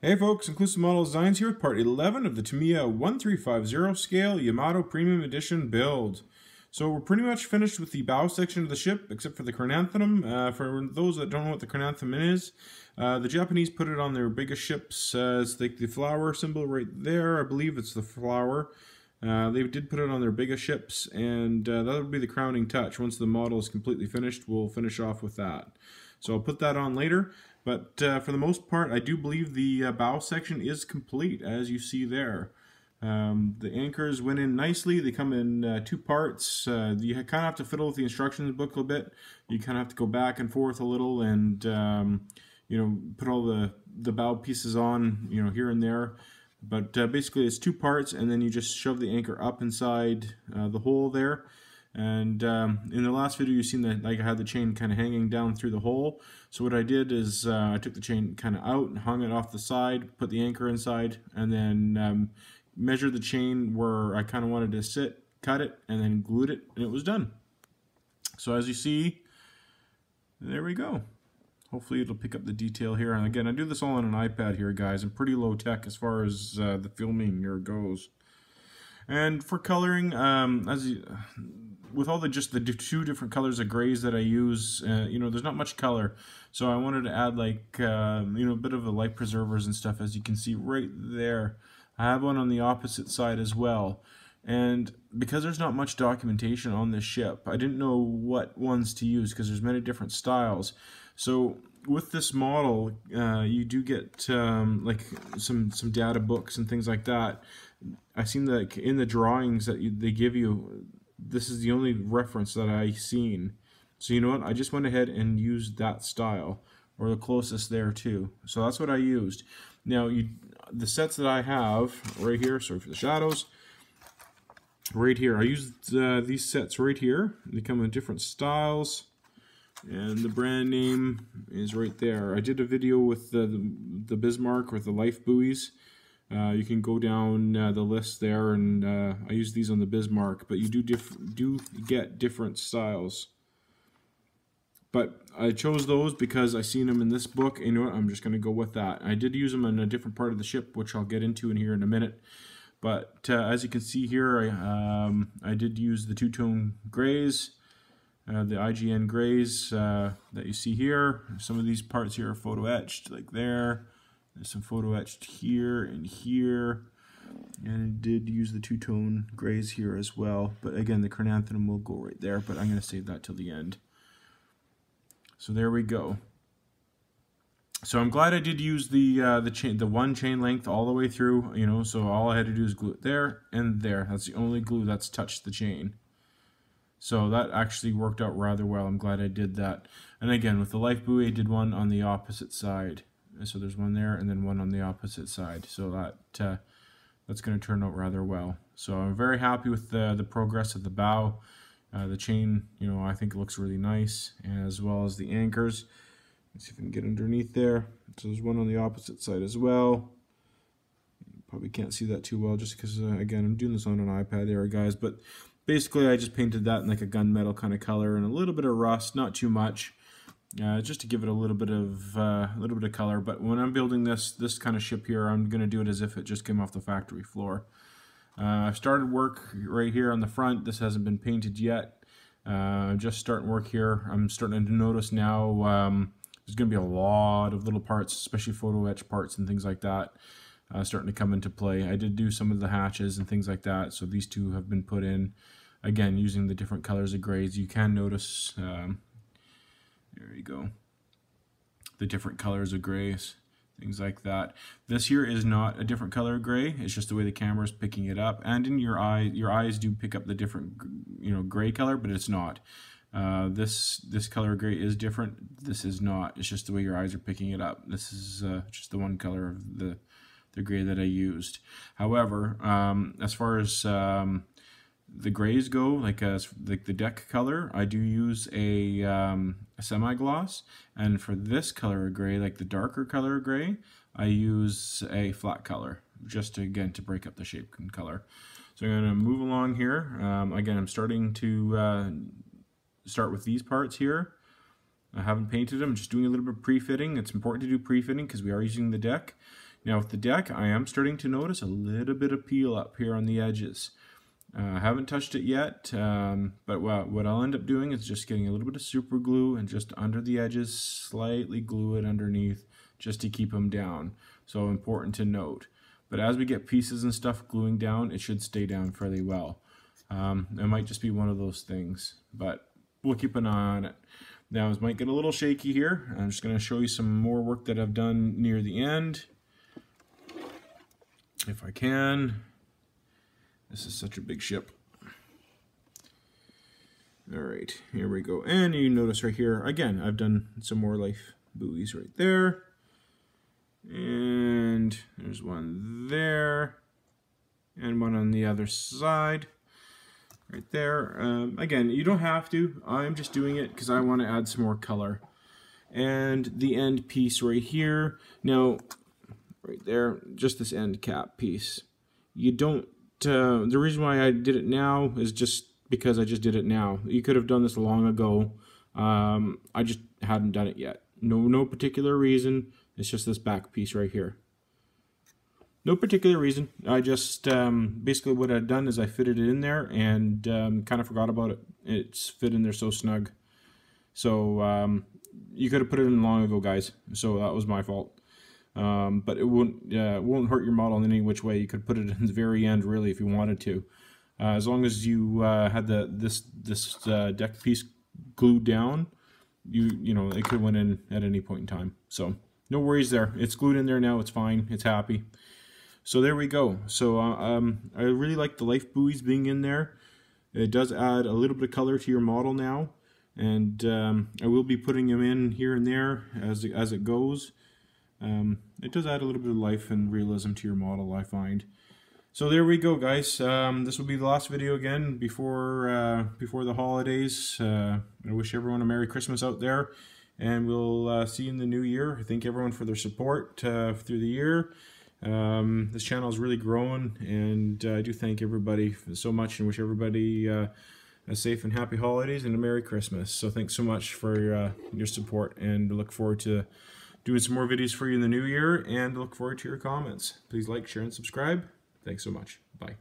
Hey folks, Inclusive Model Designs here with part 11 of the Tamiya 1350 scale Yamato Premium Edition build. So we're pretty much finished with the bow section of the ship, except for the chronanthemum. For those that don't know what the chronanthemum is, the Japanese put it on their biggest ships. It's like the flower symbol right there. I believe it's the flower. They did put it on their biggest ships, and that'll be the crowning touch. Once the model is completely finished, we'll finish off with that. So I'll put that on later. But for the most part, I do believe the bow section is complete, as you see there. The anchors went in nicely. They come in two parts. You kind of have to fiddle with the instructions book a bit. You kind of have to go back and forth a little and, put all the bow pieces on, here and there. But basically it's two parts, and then you just shove the anchor up inside the hole there. And in the last video, you've seen that I had the chain kind of hanging down through the hole. So what I did is I took the chain kind of out and hung it off the side, put the anchor inside, and then measured the chain where I kind of wanted to sit, cut it, and then glued it, and it was done. So as you see, there we go. Hopefully it'll pick up the detail here. And again, I do this all on an iPad here, guys. I'm pretty low tech as far as the filming here goes. And for coloring, with all the two different colors of grays that I use, there's not much color. So I wanted to add like, a bit of the light preservers and stuff, as you can see right there. I have one on the opposite side as well. And because there's not much documentation on this ship, I didn't know what ones to use because there's many different styles. So with this model, you do get like some data books and things like that. I've seen that in the drawings that they give you, this is the only reference that I've seen. So you know what? I just went ahead and used that style, or the closest there too. So that's what I used. Now, the sets that I have right here, sorry for the shadows, right here, I used these sets right here. They come in different styles, and the brand name is right there. I did a video with the Bismarck with the life buoys. You can go down the list there, and I use these on the Bismarck, but you do get different styles. But I chose those because I seen them in this book, and you know what, I'm just going to go with that. I did use them in a different part of the ship, which I'll get into in here in a minute. But as you can see here, I did use the two-tone grays, the IGN grays that you see here. Some of these parts here are photo etched, like there. There's some photo etched here and here, and I did use the two-tone grays here as well. But again, the chronanthemum will go right there, but I'm going to save that till the end. So there we go. So I'm glad I did use the one chain length all the way through. So all I had to do is glue it there and there. That's the only glue that's touched the chain. So that actually worked out rather well. I'm glad I did that. And again, with the life buoy, I did one on the opposite side. So there's one there and then one on the opposite side. So that's going to turn out rather well. So I'm very happy with the progress of the bow. The chain, I think it looks really nice, as well as the anchors. Let's see if we can get underneath there. So there's one on the opposite side as well. You probably can't see that too well just because, again, I'm doing this on an iPad there, guys. But basically, I just painted that in like a gunmetal kind of color and a little bit of rust, not too much. Just to give it a little bit of color. But when I'm building this kind of ship here, I'm going to do it as if it just came off the factory floor. I've started work right here on the front. This hasn't been painted yet. I'm just starting work here. I'm starting to notice now there's going to be a lot of little parts, especially photo etch parts and things like that, starting to come into play. I did do some of the hatches and things like that, so these two have been put in. Again, using the different colors of grays, you can notice... there you go. The different colors of grays, things like that. This here is not a different color of gray. It's just the way the camera is picking it up. And in your eyes do pick up the different, gray color, but it's not. This color of gray is different. This is not. It's just the way your eyes are picking it up. This is just the one color of the gray that I used. However, as far as the grays go, like the deck color, I do use a semi-gloss, and for this color of gray, like the darker color of gray, I use a flat color, just to, again, to break up the shape and color. So I'm going to move along here. Again, I'm starting to start with these parts here. I haven't painted them, I'm just doing a little bit of pre-fitting. It's important to do pre-fitting because we are using the deck. Now with the deck, I am starting to notice a little bit of peel up here on the edges. I haven't touched it yet, but what I'll end up doing is just getting a little bit of super glue and just under the edges, slightly glue it underneath just to keep them down. So important to note. But as we get pieces and stuff gluing down, it should stay down fairly well. It might just be one of those things, but we'll keep an eye on it. Now, it might get a little shaky here. I'm just going to show you some more work that I've done near the end, if I can. This is such a big ship. All right, here we go. And you notice right here, again, I've done some more life buoys right there. And there's one there. And one on the other side. Right there. Again, you don't have to. I'm just doing it because I want to add some more color. And the end piece right here. Now, right there, just this end cap piece. You don't, the reason why I did it now is just because I just did it now. You could have done this long ago. I just hadn't done it yet. No particular reason. It's just this back piece right here. No particular reason. I just, basically what I'd done is I fitted it in there and kind of forgot about it. It's fit in there so snug. So you could have put it in long ago, guys. So that was my fault. But it won't hurt your model in any which way. You could put it in the very end, really, if you wanted to. As long as you had this deck piece glued down, you know, it could went in at any point in time. So no worries there. It's glued in there now. It's fine. It's happy. So there we go. So I really like the life buoys being in there. It does add a little bit of color to your model now, and I will be putting them in here and there as it goes. It does add a little bit of life and realism to your model, I find. So there we go, guys. This will be the last video again before the holidays. I wish everyone a Merry Christmas out there, and we'll see you in the new year. I thank everyone for their support through the year. This channel is really growing, and I do thank everybody so much and wish everybody a safe and happy holidays and a Merry Christmas. So thanks so much for your support, and look forward to doing some more videos for you in the new year, and look forward to your comments. Please like, share, and subscribe. Thanks so much. Bye.